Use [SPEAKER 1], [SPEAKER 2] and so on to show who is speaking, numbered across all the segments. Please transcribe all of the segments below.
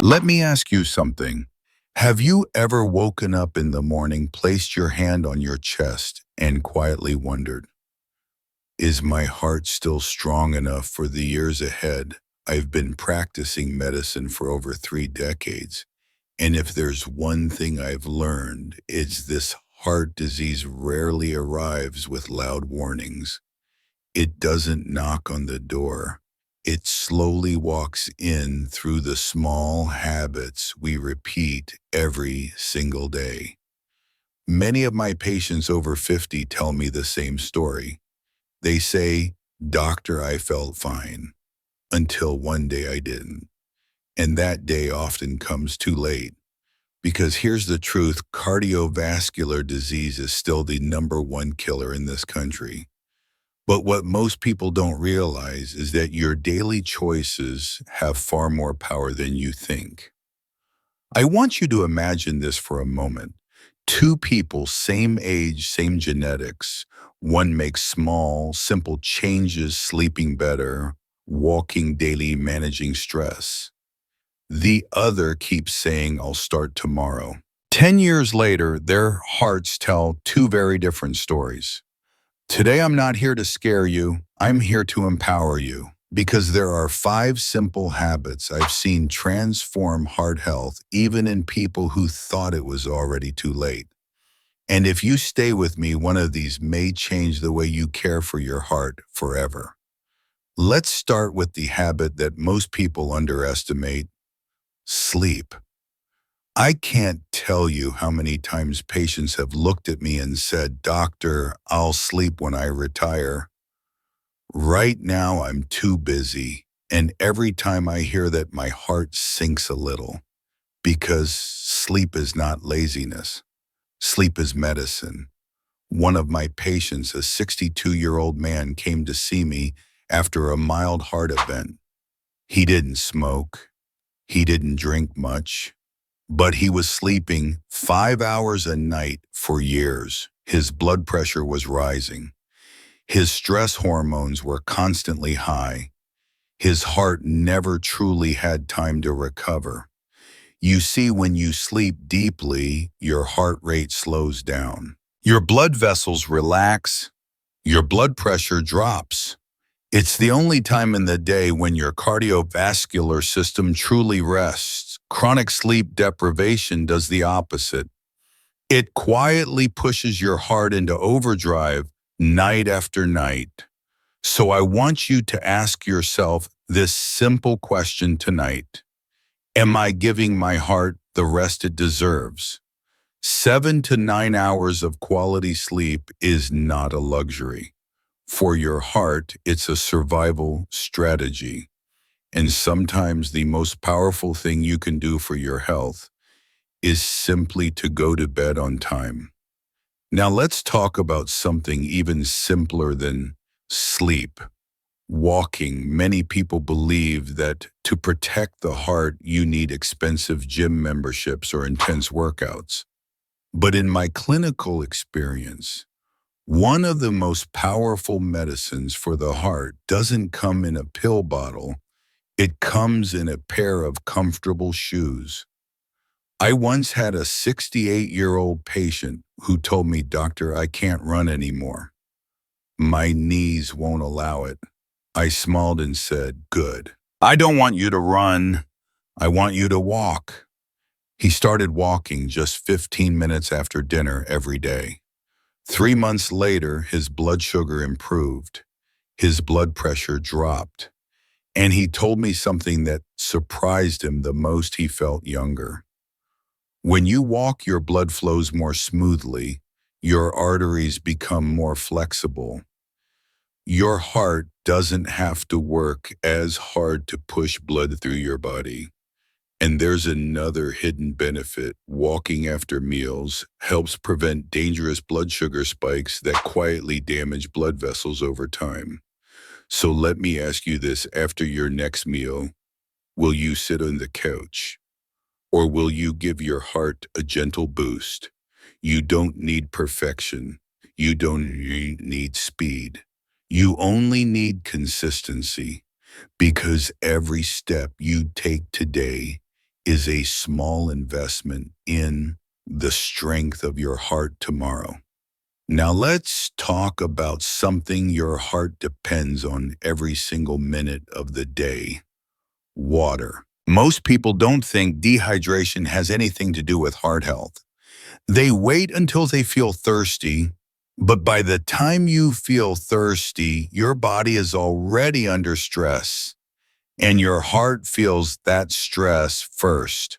[SPEAKER 1] Let me ask you something. Have you ever woken up in the morning, placed your hand on your chest, and quietly wondered, is my heart still strong enough for the years ahead? I've been practicing medicine for over 3 decades, and if there's one thing I've learned, it's this heart disease rarely arrives with loud warnings. It doesn't knock on the door. It slowly walks in through the small habits we repeat every single day. Many of my patients over 50 tell me the same story. They say, "Doctor, I felt fine until one day I didn't." And that day often comes too late. Because here's the truth, cardiovascular disease is still the number one killer in this country. But what most people don't realize is that your daily choices have far more power than you think. I want you to imagine this for a moment. Two people, same age, same genetics. One makes small, simple changes, sleeping better, walking daily, managing stress. The other keeps saying, "I'll start tomorrow." 10 years later, their hearts tell two very different stories. Today, I'm not here to scare you. I'm here to empower you because there are 5 simple habits I've seen transform heart health, even in people who thought it was already too late. And if you stay with me, one of these may change the way you care for your heart forever. Let's start with the habit that most people underestimate: sleep. I can't tell you how many times patients have looked at me and said, "Doctor, I'll sleep when I retire. Right now, I'm too busy." And every time I hear that, my heart sinks a little because sleep is not laziness. Sleep is medicine. One of my patients, a 62-year-old man, came to see me after a mild heart event. He didn't smoke. He didn't drink much. But he was sleeping 5 hours a night for years. His blood pressure was rising. His stress hormones were constantly high. His heart never truly had time to recover. You see, when you sleep deeply, your heart rate slows down. Your blood vessels relax. Your blood pressure drops. It's the only time in the day when your cardiovascular system truly rests. Chronic sleep deprivation does the opposite. It quietly pushes your heart into overdrive night after night. So I want you to ask yourself this simple question tonight. Am I giving my heart the rest it deserves? 7 to 9 hours of quality sleep is not a luxury. For your heart, it's a survival strategy. And sometimes the most powerful thing you can do for your health is simply to go to bed on time. Now let's talk about something even simpler than sleep. Walking. Many people believe that to protect the heart, you need expensive gym memberships or intense workouts. But in my clinical experience, one of the most powerful medicines for the heart doesn't come in a pill bottle. It comes in a pair of comfortable shoes. I once had a 68-year-old patient who told me, "Doctor, I can't run anymore. My knees won't allow it." I smiled and said, "Good. I don't want you to run. I want you to walk." He started walking just 15 minutes after dinner every day. 3 months later, his blood sugar improved. His blood pressure dropped. And he told me something that surprised him the most: he felt younger. When you walk, your blood flows more smoothly. Your arteries become more flexible. Your heart doesn't have to work as hard to push blood through your body. And there's another hidden benefit. Walking after meals helps prevent dangerous blood sugar spikes that quietly damage blood vessels over time. So let me ask you this: after your next meal, will you sit on the couch? Or will you give your heart a gentle boost? You don't need perfection. You don't need speed. You only need consistency, because every step you take today is a small investment in the strength of your heart tomorrow. Now let's talk about something your heart depends on every single minute of the day: water. Most people don't think dehydration has anything to do with heart health. They wait until they feel thirsty, but by the time you feel thirsty, your body is already under stress, and your heart feels that stress first.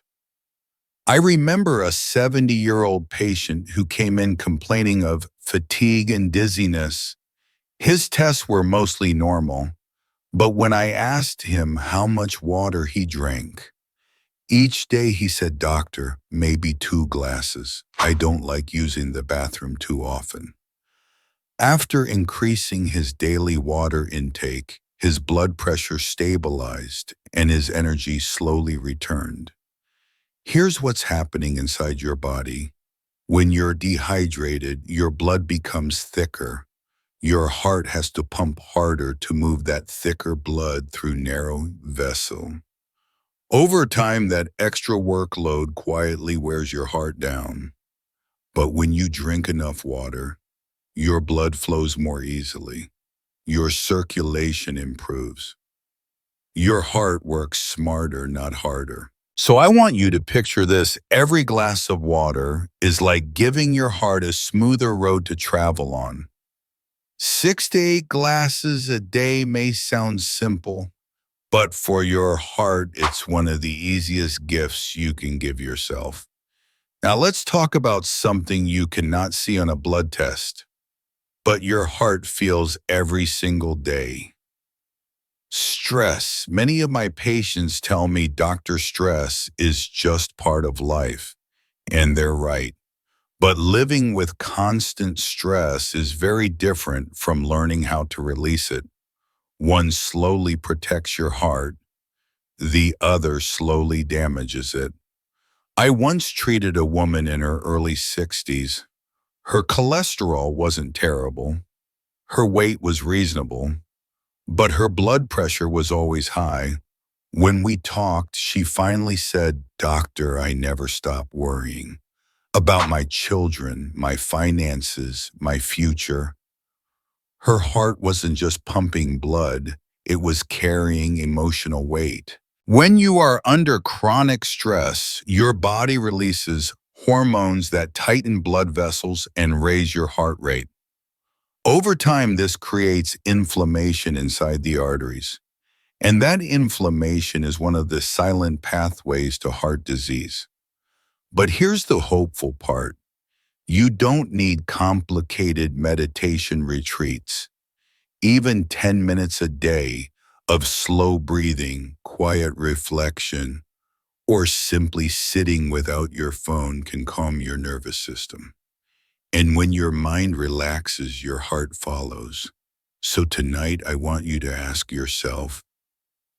[SPEAKER 1] I remember a 70-year-old patient who came in complaining of fatigue and dizziness. His tests were mostly normal, but when I asked him how much water he drank, each day he said, "Doctor, maybe 2 glasses. I don't like using the bathroom too often." After increasing his daily water intake, his blood pressure stabilized and his energy slowly returned. Here's what's happening inside your body. When you're dehydrated, your blood becomes thicker. Your heart has to pump harder to move that thicker blood through narrow vessel. Over time, that extra workload quietly wears your heart down. But when you drink enough water, your blood flows more easily. Your circulation improves. Your heart works smarter, not harder. So I want you to picture this. Every glass of water is like giving your heart a smoother road to travel on. 6 to 8 glasses a day may sound simple, but for your heart, it's one of the easiest gifts you can give yourself. Now let's talk about something you cannot see on a blood test, but your heart feels every single day. Stress. Many of my patients tell me, "Doctor, stress is just part of life." And they're right. But living with constant stress is very different from learning how to release it. One slowly protects your heart, the other slowly damages it. I once treated a woman in her early 60s. Her cholesterol wasn't terrible. Her weight was reasonable, but her blood pressure was always high. When we talked, she finally said, "Doctor, I never stop worrying about my children, my finances, my future." Her heart wasn't just pumping blood, it was carrying emotional weight. When you are under chronic stress, your body releases hormones that tighten blood vessels and raise your heart rate. Over time, this creates inflammation inside the arteries. And that inflammation is one of the silent pathways to heart disease. But here's the hopeful part. You don't need complicated meditation retreats. Even 10 minutes a day of slow breathing, quiet reflection, or simply sitting without your phone can calm your nervous system. And when your mind relaxes, your heart follows. So tonight, I want you to ask yourself,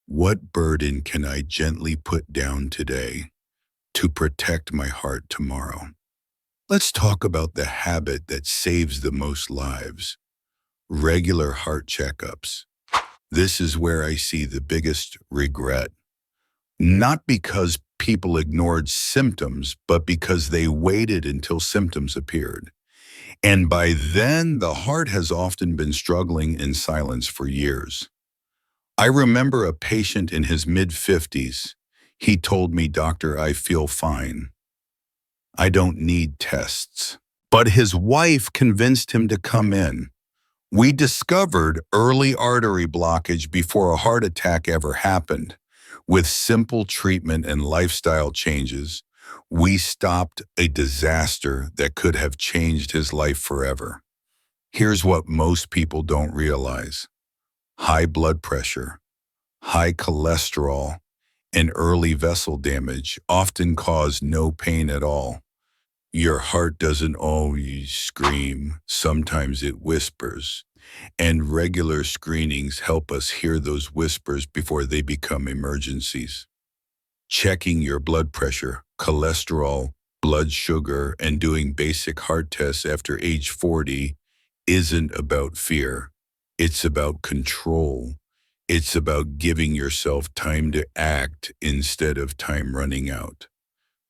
[SPEAKER 1] what burden can I gently put down today to protect my heart tomorrow? Let's talk about the habit that saves the most lives: regular heart checkups. This is where I see the biggest regret. Not because people ignored symptoms, but because they waited until symptoms appeared. And by then, the heart has often been struggling in silence for years. I remember a patient in his mid-50s. He told me, "Doctor, I feel fine. I don't need tests." But his wife convinced him to come in. We discovered early artery blockage before a heart attack ever happened. With simple treatment and lifestyle changes, we stopped a disaster that could have changed his life forever. Here's what most people don't realize: high blood pressure, high cholesterol, and early vessel damage often cause no pain at all. Your heart doesn't always scream, sometimes it whispers. And regular screenings help us hear those whispers before they become emergencies. Checking your blood pressure, cholesterol, blood sugar, and doing basic heart tests after age 40 isn't about fear. It's about control. It's about giving yourself time to act instead of time running out.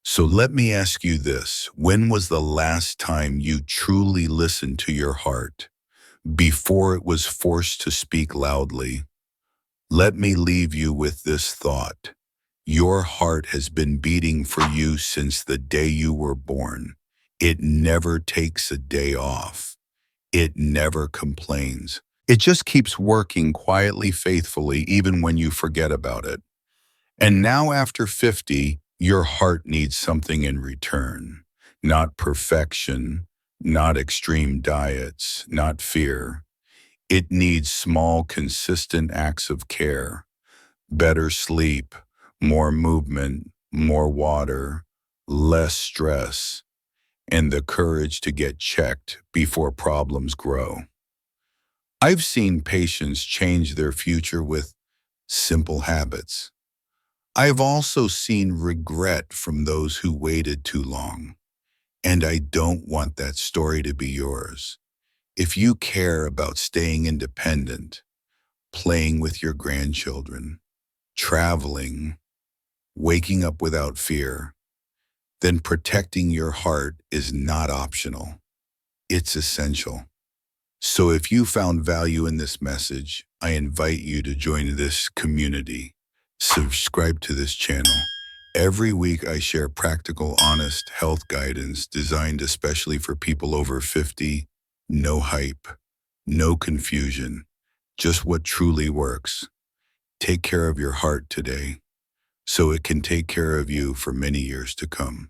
[SPEAKER 1] So let me ask you this. When was the last time you truly listened to your heart before it was forced to speak loudly? Let me leave you with this thought. Your heart has been beating for you since the day you were born. It never takes a day off. It never complains. It just keeps working quietly, faithfully, even when you forget about it. And now after 50, your heart needs something in return. Not perfection, not extreme diets, not fear. It needs small, consistent acts of care. Better sleep, more movement, more water, less stress, and the courage to get checked before problems grow. I've seen patients change their future with simple habits. I've also seen regret from those who waited too long, and I don't want that story to be yours. If you care about staying independent, playing with your grandchildren, traveling, waking up without fear, then protecting your heart is not optional. It's essential. So if you found value in this message, I invite you to join this community. Subscribe to this channel. Every week I share practical, honest health guidance designed especially for people over 50. No hype, no confusion, just what truly works. Take care of your heart today so it can take care of you for many years to come.